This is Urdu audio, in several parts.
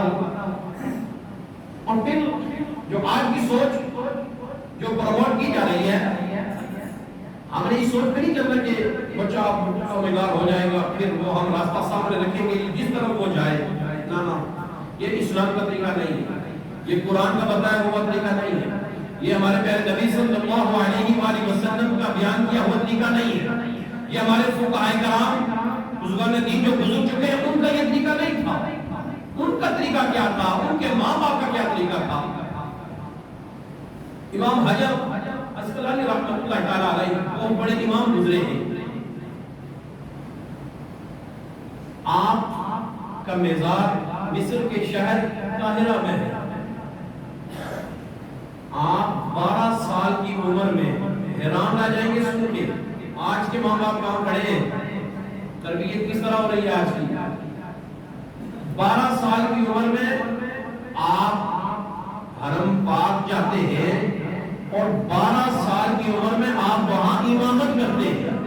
ہوا. اور پھر جو آج کی سوچ جو پروموٹ کی جا رہی ہے، ہم نے اس سوچ پہ نہیں چلنا کہ بچہ سمجھدار ہو جائے گا پھر وہ ہم راستہ سامنے رکھیں گے جس طرف وہ جائے. نہ، یہ اسلام کا طریقہ نہیں ہے، یہ قرآن کا بتایا ہوا طریقہ نہیں ہے، یہ ہمارے پیارے نبی صلی اللہ علیہ وآلہ وسلم کا بیان کیا ہوا طریقہ نہیں ہے، یہ ہمارے فقہاء کرام بزرگان دین جو گزر چکے ہیں ان کا یہ طریقہ نہیں تھا. ان کا طریقہ کیا تھا؟ ان کے ماں باپ کا کیا طریقہ تھا؟ امام حجر اسقلانی رحمۃ اللہ تعالی علیہ وہ بڑے امام گزرے ہیں. آپ کا مزار مصر کے شہر قاہرہ میں ہے. آپ 12 سال کی عمر میں حیران رہ جائیں گے سن کے آج کے ماں باپ کہاں کھڑے ہیں، تربیت کس طرح ہو رہی ہے آج کی. 12 سال کی عمر میں آپ حرم پاک جاتے ہیں اور 12 سال کی عمر میں آپ وہاں امامت کرتے ہیں.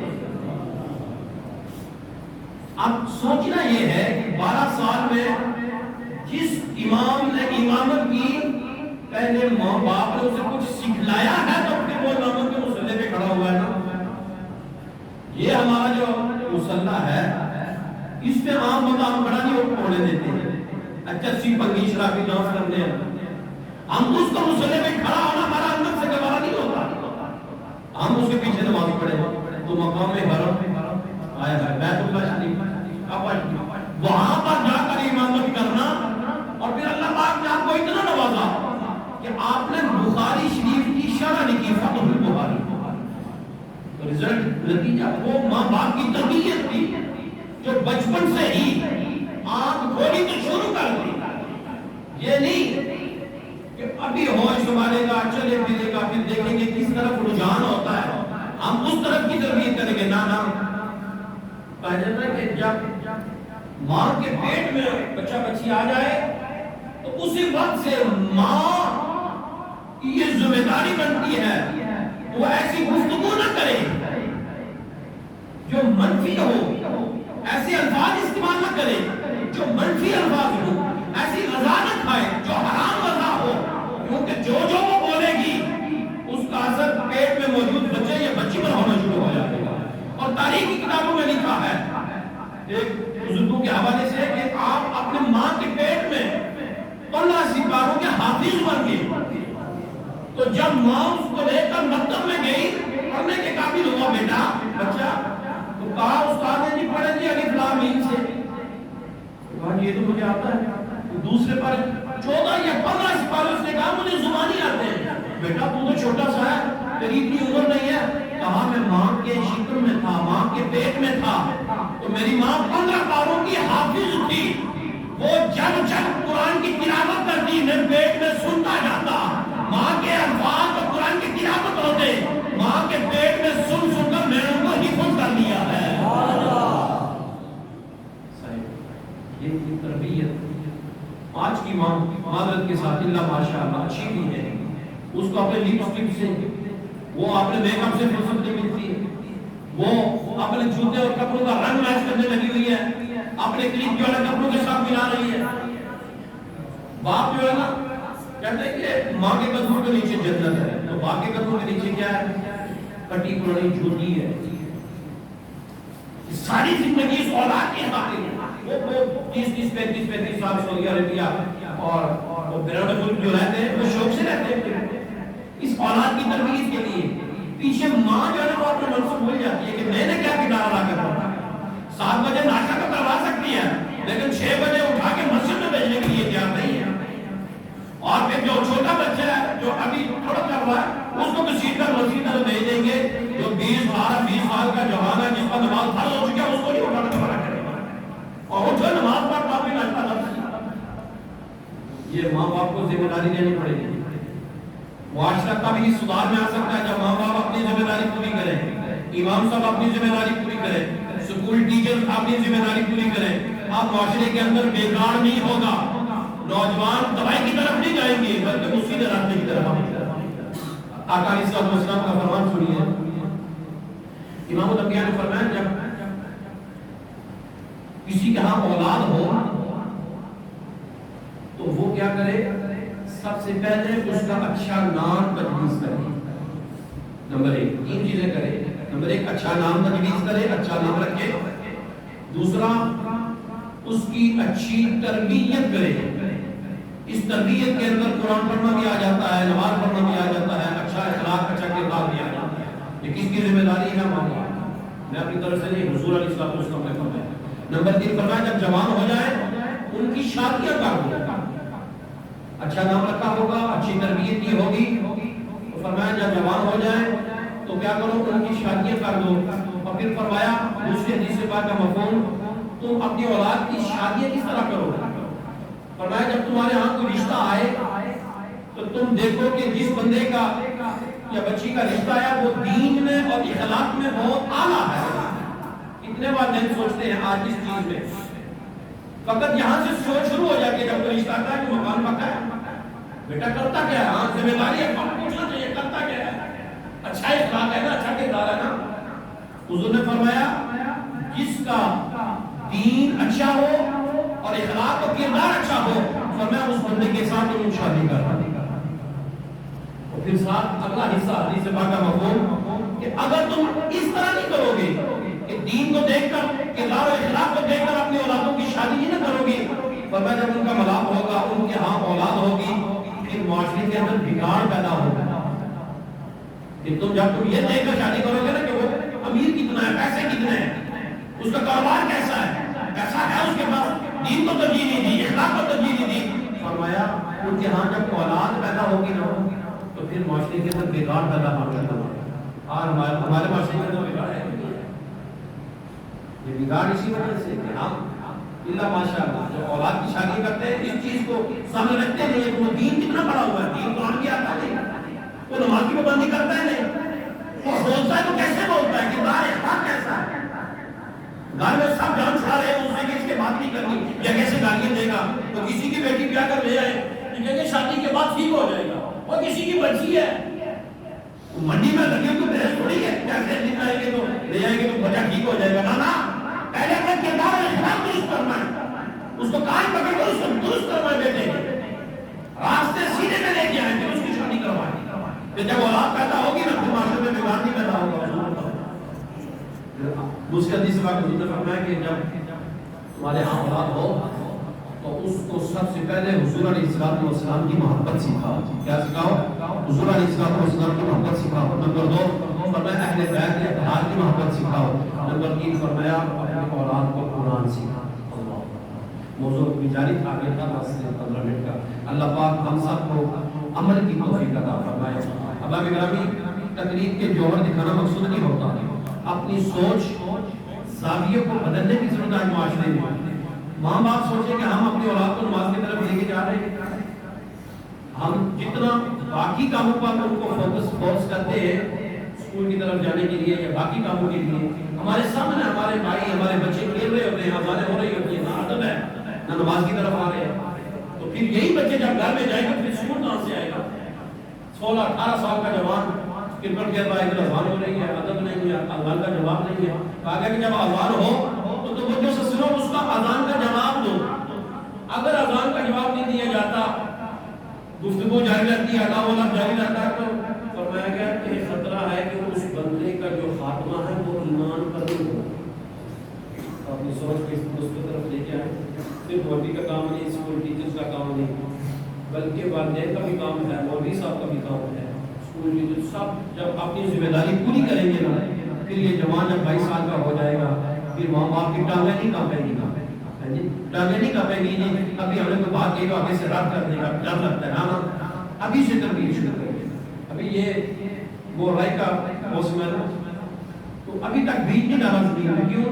اب سوچنا یہ ہے کہ 12 سال میں جس امام نے امامت کی پہلے ماں باپ نے اسے کچھ سکھلایا ہے تو پھر وہ امامت کے مصلے پہ کھڑا ہوا ہے نا. یہ ہمارا جو مصلہ ہے اس پہ عام بندہ ہم کھڑا نہیں ہونے دیتے ہیں. اچھا سی پنگی شرابی ڈانس کرتے ہیں، ہم اس کو مصلے پہ کھڑا ہونا ہمارا اندر سے گوارا نہیں ہوتا. ہم اس کے پیچھے نماز پڑھے تو مقام حرم آیا ہے بیت اللہ شریف وہاں پر جا کر امامت کرنا اور پھر اللہ پاک نے آپ کو اتنا نوازا کہ آپ نے بخاری شریف کی شرح لکھی فتح البخاری. تو رزلٹ نتیجہ وہ ماں باپ کی تربیت تھی جو بچپن سے ہی آنکھ کھولی تو شروع کر دی. یہ نہیں کہ ابھی ہوش سنبھالے گا چلے پھرے گا پھر دیکھیں گے کس طرف رجحان ہوتا ہے ہم اس طرف کی تربیت کریں گے. نہ کہا جاتا ہے کہ جب ماں کے پیٹ میں بچہ بچی آ جائے تو اسی وقت سے ماں کی یہ ذمہ داری بنتی ہے وہ ایسی گفتگو نہ کرے جو منفی ہو، ایسے الفاظ استعمال نہ کرے جو منفی الفاظ ہو، ایسی غذا نہ کھائے جو حرام غذا ہو، کیونکہ جو وہ بولے گی اس کا اثر پیٹ میں موجود بچے یا بچی پر ہونا شروع ہو جائے گا. اور تاریخ کی کتابوں میں لکھا ہے ایک بزرگوں کے حوالے سے کہ آپ اپنے ماں کے پیٹ میں 15 سپاروں کے حافظ بن گئے. تو جب ماں اس کو لے کر مکتب میں گئی پڑھنے کے قابل ہوا بیٹا بچہ تو کہا استاد نے جی پڑھے جی الف لام میم سے. کہا یہ تو مجھے آتا ہے. دوسرے پر 14 یا 15 سپاروں سے کہا مجھے زبانی آتے ہیں. بیٹا تو چھوٹا سا ہے تیری اتنی عمر نہیں ہے. کہا میں ماں کے شکر میں تھا، ماں کے پیٹ میں تھا تو میری ماں 15 پاروں کی حافظ تھی. وہ جب قرآن کی تلاوت کرتی میں پیٹ میں سنتا جاتا. ماں کے الفاظ اور قرآن کی تلاوت ہوتے ماں کے پیٹ میں سن کر میں نے ان کو حفظ کر لیا ہے. یہ تربیت آج کی ماں معذرت کے ساتھ اللہ ماشاءاللہ اچھی بھی ہے، اس کو اپنے لپسٹک سے وہ اپنے میک اپ سے فرصت نہیں ملتی ہے، وہ اپنے جوتے اور کپڑوں کا رنگ میچ کرنے لگی ہوئی ہے، اپنے کلپ جو ہے کپڑوں کے ساتھ ملا رہی ہے. باپ جو ہے نا کہتے ہیں کہ ماں کے قدموں کے نیچے جنت ہے تو باپ کے قدموں کے نیچے کیا ہے؟ کٹی پرائی جھوٹی ہے. ساری زندگی اس اولاد کے خاطر وہ 30 35 سال سعودی عربیہ اور وہ بیرون ملک جو رہتے ہیں وہ شوق سے رہتے ہیں اس اولاد کی تربیت کے لیے. پیچھے ماں جو ہے وہ اپنے من سے بھول جاتی ہے کہ میں نے کیا کردار ادا کرنا. 7 بجے ناشتہ تو کروا سکتی ہے لیکن 6 بجے اٹھا کے مسجد میں بھیجنے کے لیے تیار نہیں ہے. اور پھر جو چھوٹا بچہ ہے جو ابھی تھوڑا چل رہا ہے اس کو کسی طرح مسجد میں بھیج دیں گے. جو 20 سال کا جوان ہے جس کا نماز فرض ہو چکا ہے اس کو نہیں اٹھانا دوبارہ کرے گا اور اٹھو نماز پڑھ باپ بھی ناشتہ کرتا. یہ ماں باپ کو ذمہ داری دینی پڑے گی. معاشرہ کا بھی سدھار میں آ سکتا ہے جب ماں باپ اپنی ذمہ داری پوری کریں، امام صاحب اپنی ذمہ داری پوری کریں، اسکول ٹیچر اپنی ذمہ داری پوری کریں. آپ معاشرے کے اندر بیکار نہیں ہوگا. نوجوان دوائی کی طرف نہیں جائیں گے بلکہ اسی راستے کی طرف آئیں گے. آقا علیہ السلام کا فرمان سنیے. امام الانبیاء نے فرمایا جب کسی کے ہاں اولاد ہو تو وہ کیا کرے؟ سب سے پہلے اس کا اچھا نام تجویز کرے. نمبر 1 تین چیزیں کرے. نمبر 1 اچھا نام تجویز کرے، اچھا نام رکھے. دوسرا اس کی اچھی تربیت کرے. اس تربیت کے اندر قرآن پڑھنا بھی آ جاتا ہے، نماز پڑھنا بھی آ جاتا ہے، اچھا اخلاق اچھا کردار بھی آ جاتا ہے. یہ کس کی ذمہ داری ہے؟ ماں باپ. میں اپنی طرف سے نہیں، حضور علیہ السلام نے فرمایا. نمبر 3 فرمایا جب جوان ہو جائے ان کی شادیاں کر دو. اچھا نام رکھا ہوگا، اچھی تربیت کی ہوگی، تو فرمایا جب جوان ہو جائے تو کیا کرو؟ ان کی شادیاں کر دو. اور پھر فرمایا دوسری حدیث پاک کا مفہوم، تم اپنی اولاد کی شادیاں کس طرح کرو؟ فرمایا جب تمہارے ہاں کوئی رشتہ آئے تو تم دیکھو کہ جس بندے کا یا بچی کا رشتہ آیا وہ دین میں اور اخلاق میں بہت اعلیٰ ہے. اتنے والدین سوچتے ہیں آج اس چیز میں، فقط یہاں سے سوچ شروع ہو جاتی ہے جب کوئی رشتہ آتا ہے کہ مکان پکا ہے، بیٹا کرتا کیا ہے؟ ہاں ذمہ داری ہے، پوچھنا چاہیے کرتا کیا ہے؟ اچھا اخلاق ہے نا، اچھا کردار ہے نا. حضور نے فرمایا جس کا دین اچھا ہو اور اخلاق و کردار اچھا ہو، فرمایا اس بندے کے ساتھ تم شادی کرنا. اور پھر ساتھ اگلا حصہ حدیث پاک کا مفہوم کہ اگر تم اس طرح نہیں کرو گے کہ دین کو دیکھ کر، کردار و اخلاق کو دیکھ کر اپنی اولادوں کی شادی نہیں نہ کرو گے، فرمایا جب ان کا ملاپ ہوگا، ان کے ہاں اولاد ہوگی، پھر معاشرے کے اندر بگاڑ پیدا ہوگا. کہ تم جب تم یہ دیکھ کر شادی کرو گے نا کہ وہ امیر کتنا ہے، پیسے کتنے ہیں، اس کا کاروبار کیسا ہے، پیسہ ہے اس کے پاس، دین کو ترجیح نہیں دی، اخلاق کو ترجیح نہیں دی، فرمایا ان کے ہاں جب اولاد پیدا ہوگی نا تو پھر معاشرے کے اندر بگاڑ پیدا ہوگا. اور ہمارے معاشرے کے اندر بگاڑ ہے، یہ بگاڑ اسی وجہ سے کہ ہم اللہ ماشاءاللہ جو اولاد کی شادی کرتے ہیں اس چیز کو سامنے رکھتے نہیں کہ وہ دین کتنا بڑا ہوا ہے، دین قرآن کی آتا نہیں، وہ نماز کی پابندی کرتا ہے نہیں، وہ بولتا ہے تو کیسے بولتا ہے، کردار اخلاق کیسا ہے. گھر میں سب جان چھڑا رہے ہیں، اس نے کہ اس کے بات نہیں کرنی یا کیسے گالیاں دے گا. تو کسی کی بیٹی بیاہ کر لے آئے کہ کہیں گے شادی کے بعد ٹھیک ہو جائے گا، اور کسی کی بچی ہے منڈی میں لگی تو بحث تھوڑی ہے، کیسے لے آئیں گے تو لے آئیں گے تو بچہ ٹھیک ہو جائے گا. نا پہلے اپنا کردار اور اخلاق درست کرنا ہے، اس کو کان پکڑ کر اس کو درست کرنا ہے، بیٹے راستے سیدھے میں لے کے آئیں گے، اس کی شادی کروائیں. کہ جب اولاد پیدا ہوگی نا پھر معاشرے میں بگاڑ نہیں پیدا ہوگا. دوسری حدیث میں حضور نے فرمایا کہ جب تمہارے ہاں اولاد ہو تو اس کو سب سے پہلے حضور علیہ السلام کی محبت سکھاؤ. کیا سکھاؤ؟ حضور علیہ السلام کی محبت سکھاؤ. نمبر 2 فرمایا اہل بیت کے اتحاد کی محبت سکھاؤ. نمبر 3 فرمایا اپنے اولاد کو قرآن سکھاؤ. موضوع بھی جاری تھا، آگے تھا 15 منٹ کا. اللہ پاک ہم سب کو عمل کی توفیق عطا فرمائے. احباب گرامی، تقریر کے جوہر دکھانا مقصود نہیں ہوتا، اپنی سوچ زاویے کو بدلنے کی ضرورت ہے. معاشرے میں ماں باپ سوچیں کہ ہم اپنی اولاد کو نماز کی طرف لے کے جا رہے ہیں، ہم جتنا باقی کاموں پر ان کو فوکس کرتے ہیں اسکول کی طرف جانے کے لیے یا باقی کاموں کے لیے، ہمارے سامنے ہمارے بھائی ہمارے بچے کھیل رہے ہوتے ہیں، آزادیں ہو رہی ہوتی ہیں، نہ ادب ہے نہ نماز کی طرف آ رہے ہیں. تو پھر یہی بچے جب گھر میں جائیں گے پھر اسکول کہاں سے آئے گا؟ 16-18 سال کا جوان کرکٹ کھیل رہا ہے، ادھر اذان ہو رہی ہے، ادب نہیں ہے، اذان کا جواب نہیں ہے. کہا کہ جب اذان ہو تو وہ جو سنو اس کا اذان کا جواب دو. اگر اذان کا جواب نہیں دیا جاتا، گفتگو جاری رہتی ہے، اللہ اللہ جاری رہتا ہے، تو فرمایا گیا کہ خطرہ ہے کہ اس بندے کا جو خاتمہ ہے وہ ایمان پر نہیں ہو. اپنی سوچ کے اس طرف لے کے آئے. صرف مولوی کا کام نہیں، اسکول ٹیچرز کا کام نہیں، بلکہ والدین کا بھی کام ہے، مولوی صاحب کا بھی کام ہے، اسکول ٹیچر سب جب اپنی ذمہ داری پوری کریں گے نا، پھر یہ جوان جب 22 سال کا ہو جائے گا پھر ماں باپ کی ٹانگیں نہیں کانپیں گی، ٹانگیں نہیں کانپیں گی. نہیں ابھی ہم نے کوئی بات کی تو آگے سے رد کر دے گا، ڈر لگتا ہے نا، ابھی سے تربیت شروع کریں گے. ابھی یہ وہ رائی کا موسم ہے نا، تو ابھی تک بیج نہیں ڈالا زمین میں. کیوں؟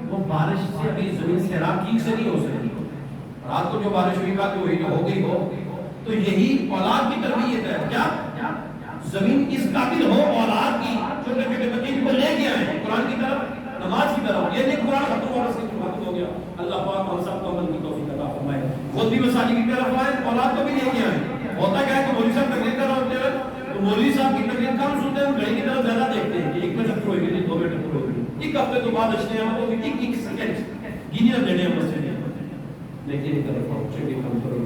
وہ بارش سے ابھی زمین سیراب ٹھیک سے نہیں ہو سکتی. رات کو جو بارش ہوئی بات وہی جو ہو گئی ہو. تو یہی اولاد کی تربیت ہے. کیا زمین اس قابل ہو اولاد کی چھوٹے چھوٹے بچے کو لے کے آئے قرآن کی طرف، نماز کی طرف. یہ نہیں قرآن ختم ہوا سے ختم ہو گیا. اللہ پاک ہم سب کو عمل کی توفیق عطا فرمائے. خود بھی مساجد کی طرف آئے، اولاد کو بھی لے کے آئے. ہوتا کیا ہے کہ مولوی صاحب تقریر کر رہے ہوتے ہیں تو مولوی صاحب کی تقریر کم سنتے ہیں، گھڑی کی طرف زیادہ دیکھتے ہیں کہ 1 منٹ ہوئے گی 2 منٹ ہوئے گی. ایک ہفتے تو بعد اچھے ہیں وہ ایک سیکنڈ گینیاں دینے ہیں مسجد میں، لیکن ایک طرف چلیے کم کرو